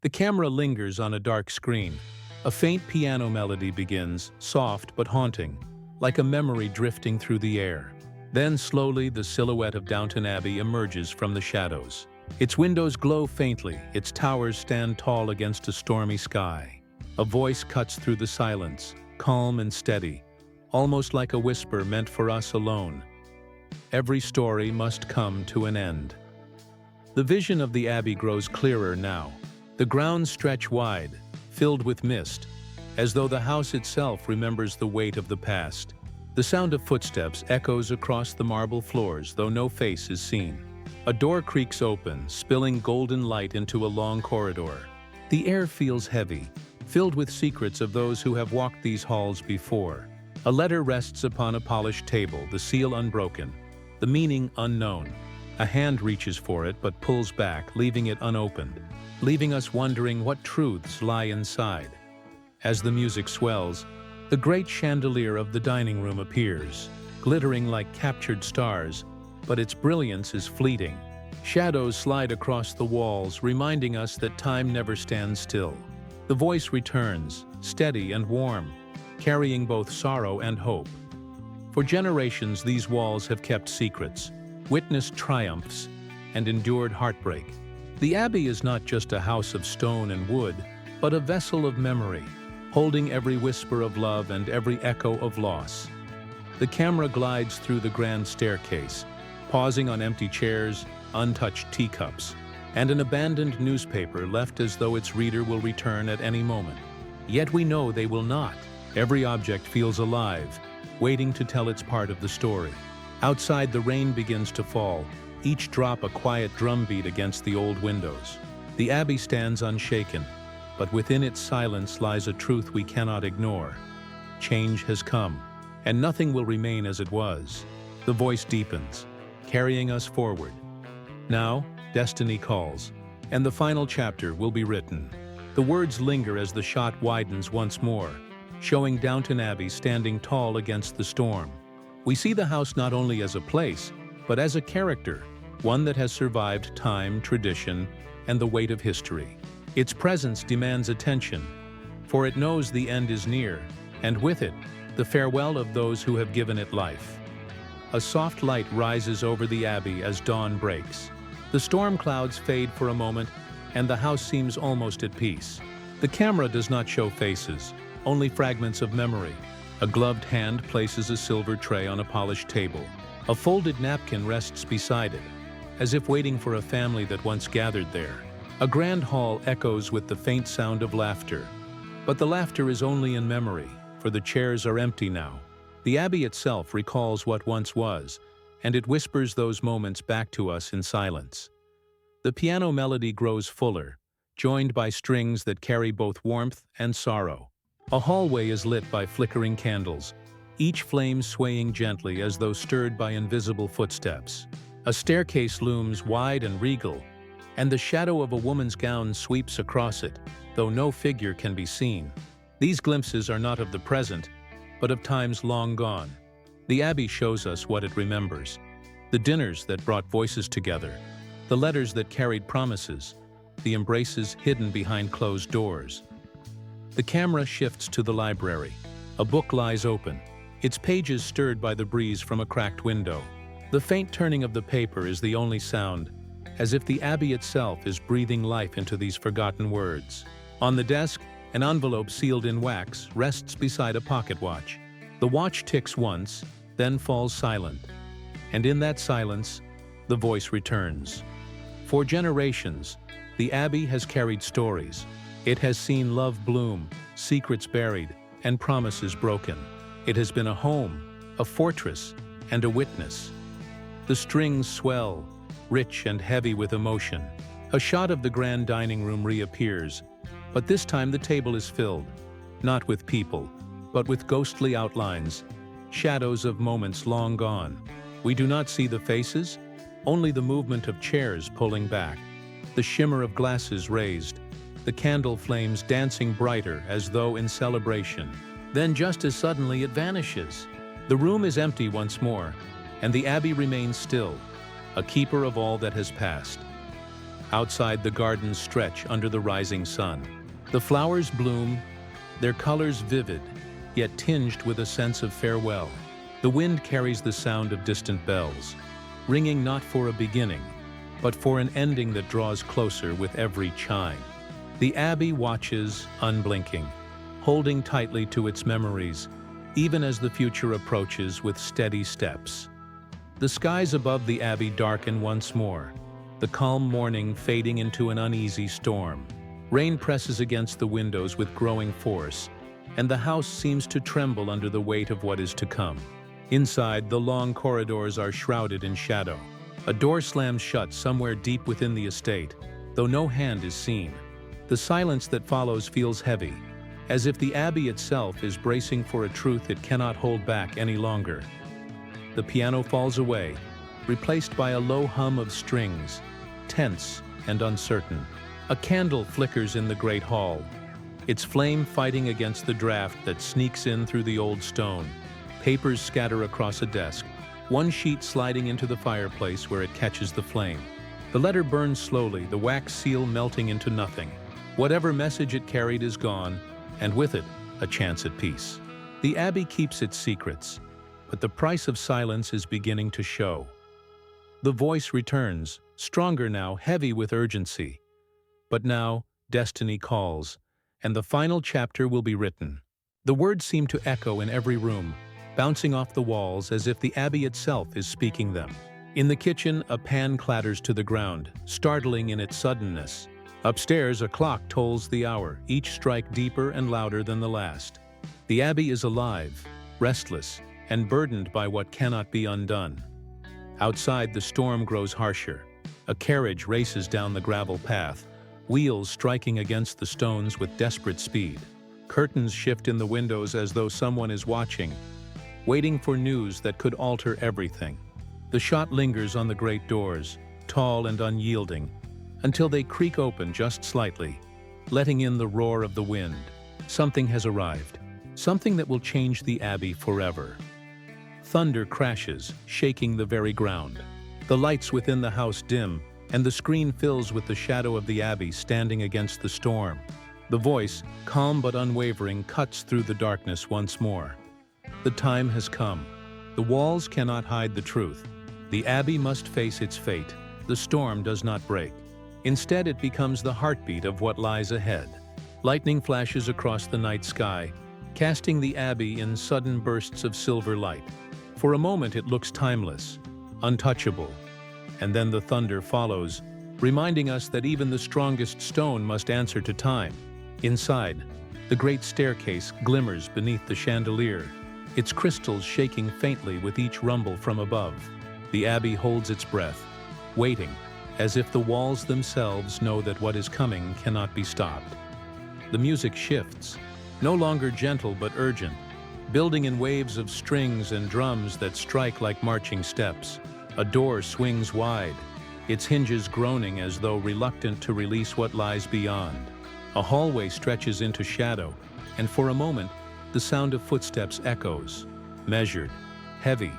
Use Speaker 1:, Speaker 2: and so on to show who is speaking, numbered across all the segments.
Speaker 1: The camera lingers on a dark screen. A faint piano melody begins, soft but haunting, like a memory drifting through the air. Then slowly the silhouette of Downton Abbey emerges from the shadows. Its windows glow faintly, its towers stand tall against a stormy sky. A voice cuts through the silence, calm and steady, almost like a whisper meant for us alone. Every story must come to an end. The vision of the Abbey grows clearer now. The grounds stretch wide, filled with mist, as though the house itself remembers the weight of the past. The sound of footsteps echoes across the marble floors, though no face is seen. A door creaks open, spilling golden light into a long corridor. The air feels heavy, filled with secrets of those who have walked these halls before. A letter rests upon a polished table, the seal unbroken, the meaning unknown. A hand reaches for it but pulls back, leaving it unopened, leaving us wondering what truths lie inside. As the music swells, the great chandelier of the dining room appears, glittering like captured stars, but its brilliance is fleeting. Shadows slide across the walls, reminding us that time never stands still. The voice returns, steady and warm, carrying both sorrow and hope. For generations, these walls have kept secrets, witnessed triumphs, and endured heartbreak. The Abbey is not just a house of stone and wood, but a vessel of memory, holding every whisper of love and every echo of loss. The camera glides through the grand staircase, pausing on empty chairs, untouched teacups, and an abandoned newspaper left as though its reader will return at any moment. Yet we know they will not. Every object feels alive, waiting to tell its part of the story. Outside, the rain begins to fall, each drop a quiet drumbeat against the old windows. The Abbey stands unshaken, but within its silence lies a truth we cannot ignore. Change has come, and nothing will remain as it was. The voice deepens, carrying us forward. Now, destiny calls, and the final chapter will be written. The words linger as the shot widens once more, showing Downton Abbey standing tall against the storm. We see the house not only as a place, but as a character, one that has survived time, tradition, and the weight of history. Its presence demands attention, for it knows the end is near, and with it, the farewell of those who have given it life. A soft light rises over the Abbey as dawn breaks. The storm clouds fade for a moment, and the house seems almost at peace. The camera does not show faces, only fragments of memory. A gloved hand places a silver tray on a polished table. A folded napkin rests beside it, as if waiting for a family that once gathered there. A grand hall echoes with the faint sound of laughter. But the laughter is only in memory, for the chairs are empty now. The Abbey itself recalls what once was, and it whispers those moments back to us in silence. The piano melody grows fuller, joined by strings that carry both warmth and sorrow. A hallway is lit by flickering candles, each flame swaying gently as though stirred by invisible footsteps. A staircase looms wide and regal, and the shadow of a woman's gown sweeps across it, though no figure can be seen. These glimpses are not of the present, but of times long gone. The Abbey shows us what it remembers. The dinners that brought voices together, the letters that carried promises, the embraces hidden behind closed doors. The camera shifts to the library. A book lies open, its pages stirred by the breeze from a cracked window. The faint turning of the paper is the only sound, as if the Abbey itself is breathing life into these forgotten words. On the desk, an envelope sealed in wax rests beside a pocket watch. The watch ticks once, then falls silent. And in that silence, the voice returns. For generations, the Abbey has carried stories. It has seen love bloom, secrets buried, and promises broken. It has been a home, a fortress, and a witness. The strings swell, rich and heavy with emotion. A shot of the grand dining room reappears, but this time the table is filled, not with people, but with ghostly outlines, shadows of moments long gone. We do not see the faces, only the movement of chairs pulling back, the shimmer of glasses raised, the candle flames dancing brighter as though in celebration. Then just as suddenly it vanishes. The room is empty once more, and the Abbey remains still, a keeper of all that has passed. Outside, the gardens stretch under the rising sun. The flowers bloom, their colors vivid, yet tinged with a sense of farewell. The wind carries the sound of distant bells, ringing not for a beginning, but for an ending that draws closer with every chime. The Abbey watches, unblinking, holding tightly to its memories, even as the future approaches with steady steps. The skies above the Abbey darken once more, the calm morning fading into an uneasy storm. Rain presses against the windows with growing force, and the house seems to tremble under the weight of what is to come. Inside, the long corridors are shrouded in shadow. A door slams shut somewhere deep within the estate, though no hand is seen. The silence that follows feels heavy, as if the Abbey itself is bracing for a truth it cannot hold back any longer. The piano falls away, replaced by a low hum of strings, tense and uncertain. A candle flickers in the great hall, its flame fighting against the draft that sneaks in through the old stone. Papers scatter across a desk, one sheet sliding into the fireplace where it catches the flame. The letter burns slowly, the wax seal melting into nothing. Whatever message it carried is gone, and with it, a chance at peace. The Abbey keeps its secrets, but the price of silence is beginning to show. The voice returns, stronger now, heavy with urgency. But now, destiny calls, and the final chapter will be written. The words seem to echo in every room, bouncing off the walls as if the Abbey itself is speaking them. In the kitchen, a pan clatters to the ground, startling in its suddenness. Upstairs, a clock tolls the hour, each strike deeper and louder than the last. The Abbey is alive, restless, and burdened by what cannot be undone. Outside, the storm grows harsher. A carriage races down the gravel path, wheels striking against the stones with desperate speed. Curtains shift in the windows as though someone is watching, waiting for news that could alter everything. The shot lingers on the great doors, tall and unyielding, until they creak open just slightly, letting in the roar of the wind. Something has arrived, something that will change the Abbey forever. Thunder crashes, shaking the very ground. The lights within the house dim, and the screen fills with the shadow of the Abbey standing against the storm. The voice, calm but unwavering, cuts through the darkness once more. The time has come. The walls cannot hide the truth. The Abbey must face its fate. The storm does not break. Instead, it becomes the heartbeat of what lies ahead. Lightning flashes across the night sky, casting the Abbey in sudden bursts of silver light. For a moment, it looks timeless, untouchable. And then the thunder follows, reminding us that even the strongest stone must answer to time. Inside, the great staircase glimmers beneath the chandelier, its crystals shaking faintly with each rumble from above. The Abbey holds its breath, waiting, as if the walls themselves know that what is coming cannot be stopped. The music shifts, no longer gentle but urgent, building in waves of strings and drums that strike like marching steps. A door swings wide, its hinges groaning as though reluctant to release what lies beyond. A hallway stretches into shadow, and for a moment, the sound of footsteps echoes, measured, heavy,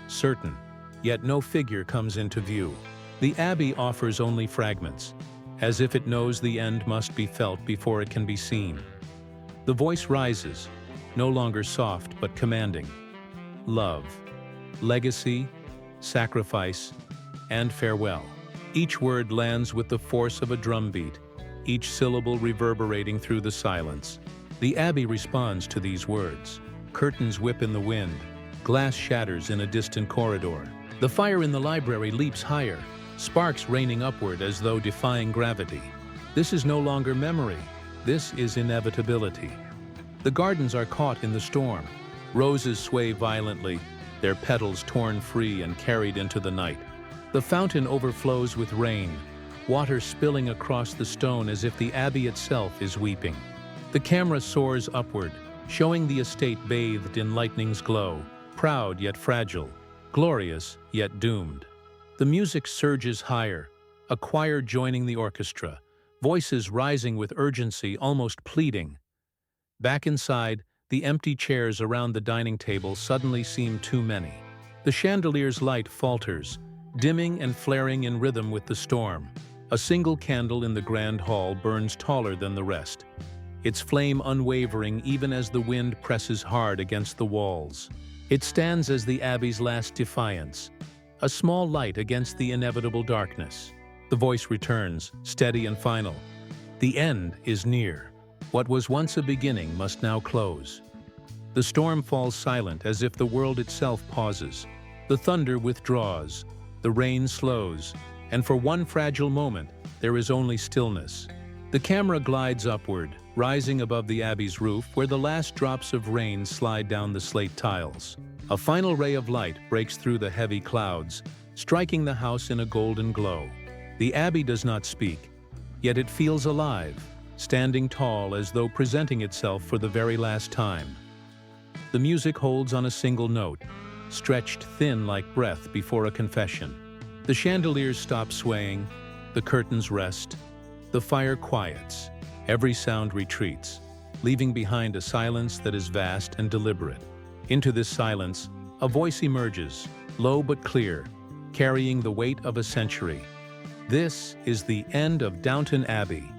Speaker 1: certain, yet no figure comes into view. The Abbey offers only fragments, as if it knows the end must be felt before it can be seen. The voice rises, no longer soft but commanding. Love, legacy, sacrifice, and farewell. Each word lands with the force of a drumbeat, each syllable reverberating through the silence. The Abbey responds to these words. Curtains whip in the wind, glass shatters in a distant corridor. The fire in the library leaps higher, sparks raining upward as though defying gravity. This is no longer memory, this is inevitability. The gardens are caught in the storm. Roses sway violently, their petals torn free and carried into the night. The fountain overflows with rain, water spilling across the stone as if the Abbey itself is weeping. The camera soars upward, showing the estate bathed in lightning's glow, proud yet fragile, glorious yet doomed. The music surges higher, a choir joining the orchestra, voices rising with urgency, almost pleading. Back inside, the empty chairs around the dining table suddenly seem too many. The chandelier's light falters, dimming and flaring in rhythm with the storm. A single candle in the grand hall burns taller than the rest, its flame unwavering even as the wind presses hard against the walls. It stands as the abbey's last defiance, a small light against the inevitable darkness. The voice returns, steady and final. The end is near. What was once a beginning must now close. The storm falls silent as if the world itself pauses. The thunder withdraws, the rain slows, and for one fragile moment, there is only stillness. The camera glides upward, rising above the abbey's roof where the last drops of rain slide down the slate tiles. A final ray of light breaks through the heavy clouds, striking the house in a golden glow. The abbey does not speak, yet it feels alive, standing tall as though presenting itself for the very last time. The music holds on a single note, stretched thin like breath before a confession. The chandeliers stop swaying, the curtains rest, the fire quiets, every sound retreats, leaving behind a silence that is vast and deliberate. Into this silence, a voice emerges, low but clear, carrying the weight of a century. This is the end of Downton Abbey.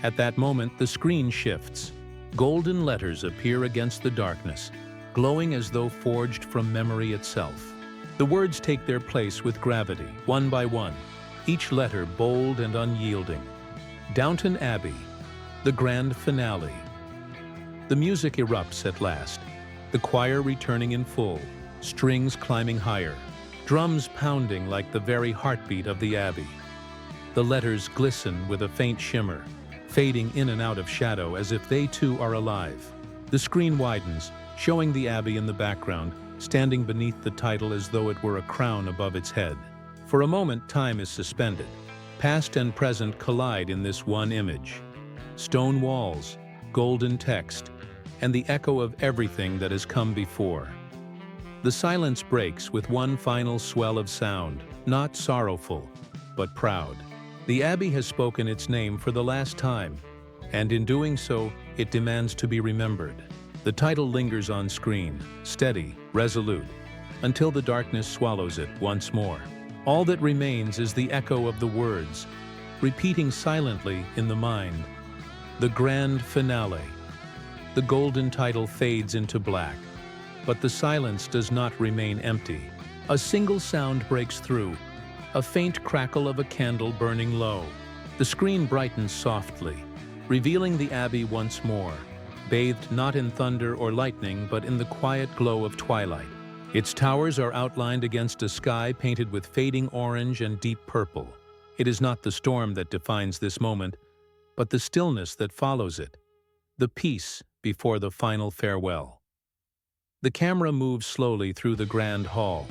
Speaker 1: At that moment, the screen shifts. Golden letters appear against the darkness, glowing as though forged from memory itself. The words take their place with gravity, one by one, each letter bold and unyielding. Downton Abbey, the grand finale. The music erupts at last, the choir returning in full, strings climbing higher, drums pounding like the very heartbeat of the abbey. The letters glisten with a faint shimmer, fading in and out of shadow as if they too are alive. The screen widens, showing the abbey in the background, standing beneath the title as though it were a crown above its head. For a moment, time is suspended. Past and present collide in this one image. Stone walls, golden text, and the echo of everything that has come before. The silence breaks with one final swell of sound, not sorrowful, but proud. The abbey has spoken its name for the last time, and in doing so, it demands to be remembered. The title lingers on screen, steady, resolute, until the darkness swallows it once more. All that remains is the echo of the words, repeating silently in the mind. The grand finale. The golden title fades into black, but the silence does not remain empty. A single sound breaks through, a faint crackle of a candle burning low. The screen brightens softly, revealing the abbey once more, bathed not in thunder or lightning but in the quiet glow of twilight. Its towers are outlined against a sky painted with fading orange and deep purple. It is not the storm that defines this moment, but the stillness that follows it, the peace before the final farewell. The camera moves slowly through the grand hall.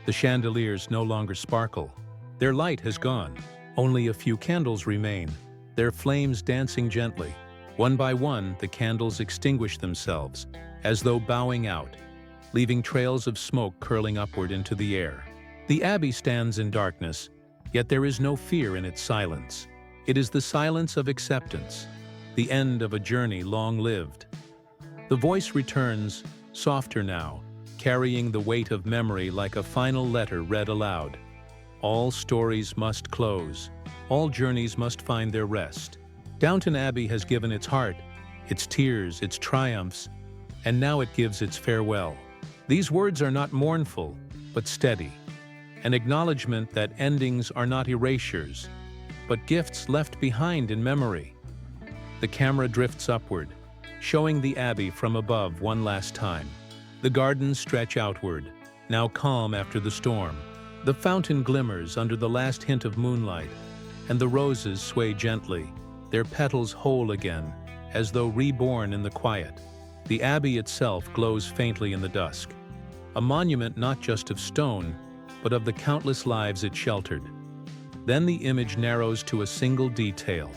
Speaker 1: The chandeliers no longer sparkle. Their light has gone. Only a few candles remain, their flames dancing gently. One by one, the candles extinguish themselves, as though bowing out, leaving trails of smoke curling upward into the air. The abbey stands in darkness, yet there is no fear in its silence. It is the silence of acceptance, the end of a journey long lived. The voice returns, softer now, carrying the weight of memory like a final letter read aloud. All stories must close. All journeys must find their rest. Downton Abbey has given its heart, its tears, its triumphs, and now it gives its farewell. These words are not mournful, but steady, an acknowledgement that endings are not erasures, but gifts left behind in memory. The camera drifts upward, showing the abbey from above one last time. The gardens stretch outward, now calm after the storm. The fountain glimmers under the last hint of moonlight, and the roses sway gently, their petals whole again, as though reborn in the quiet. The abbey itself glows faintly in the dusk, a monument not just of stone, but of the countless lives it sheltered. Then the image narrows to a single detail,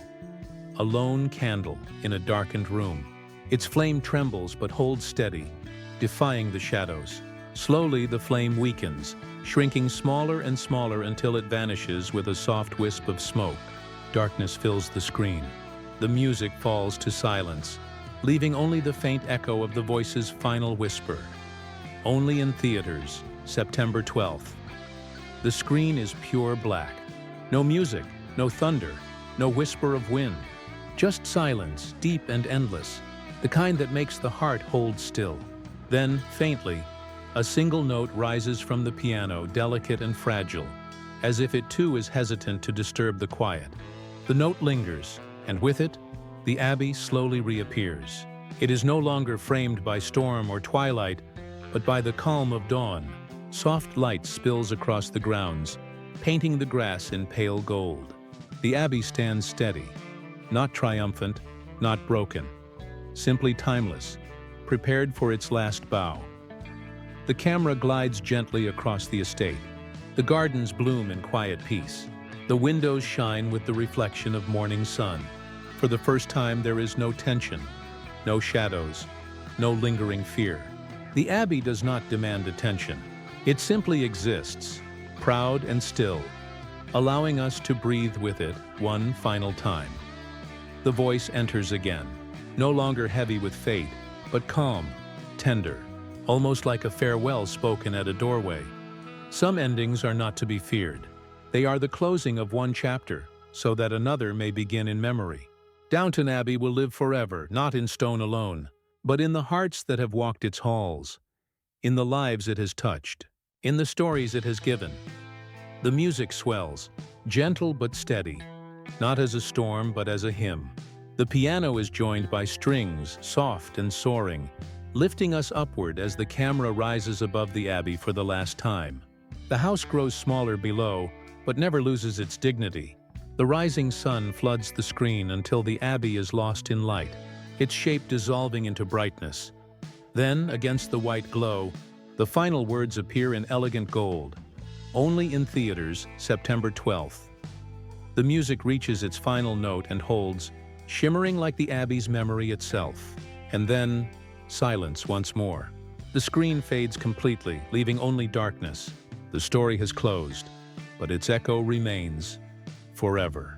Speaker 1: a lone candle in a darkened room. Its flame trembles but holds steady, defying the shadows. Slowly the flame weakens, shrinking smaller and smaller until it vanishes with a soft wisp of smoke. Darkness fills the screen. The music falls to silence, leaving only the faint echo of the voice's final whisper. Only in theaters, September 12th. The screen is pure black. No music, No thunder, no whisper of wind. Just silence, deep and endless, the kind that makes the heart hold still. Then, faintly, a single note rises from the piano, delicate and fragile, as if it too is hesitant to disturb the quiet. The note lingers, and with it, the abbey slowly reappears. It is no longer framed by storm or twilight, but by the calm of dawn. Soft light spills across the grounds, painting the grass in pale gold. The abbey stands steady, not triumphant, not broken, simply timeless, prepared for its last bow. The camera glides gently across the estate. The gardens bloom in quiet peace. The windows shine with the reflection of morning sun. For the first time, there is no tension, no shadows, no lingering fear. The abbey does not demand attention. It simply exists, proud and still, allowing us to breathe with it one final time. The voice enters again, no longer heavy with fate, but calm, tender, almost like a farewell spoken at a doorway. Some endings are not to be feared. They are the closing of one chapter, so that another may begin in memory. Downton Abbey will live forever, not in stone alone, but in the hearts that have walked its halls, in the lives it has touched, in the stories it has given. The music swells, gentle but steady, not as a storm but as a hymn. The piano is joined by strings, soft and soaring, lifting us upward as the camera rises above the abbey for the last time. The house grows smaller below, but never loses its dignity. The rising sun floods the screen until the abbey is lost in light, its shape dissolving into brightness. Then, against the white glow, the final words appear in elegant gold. Only in theaters, September 12th. The music reaches its final note and holds, shimmering like the abbey's memory itself. And then, silence once more. The screen fades completely, leaving only darkness. The story has closed, but its echo remains forever.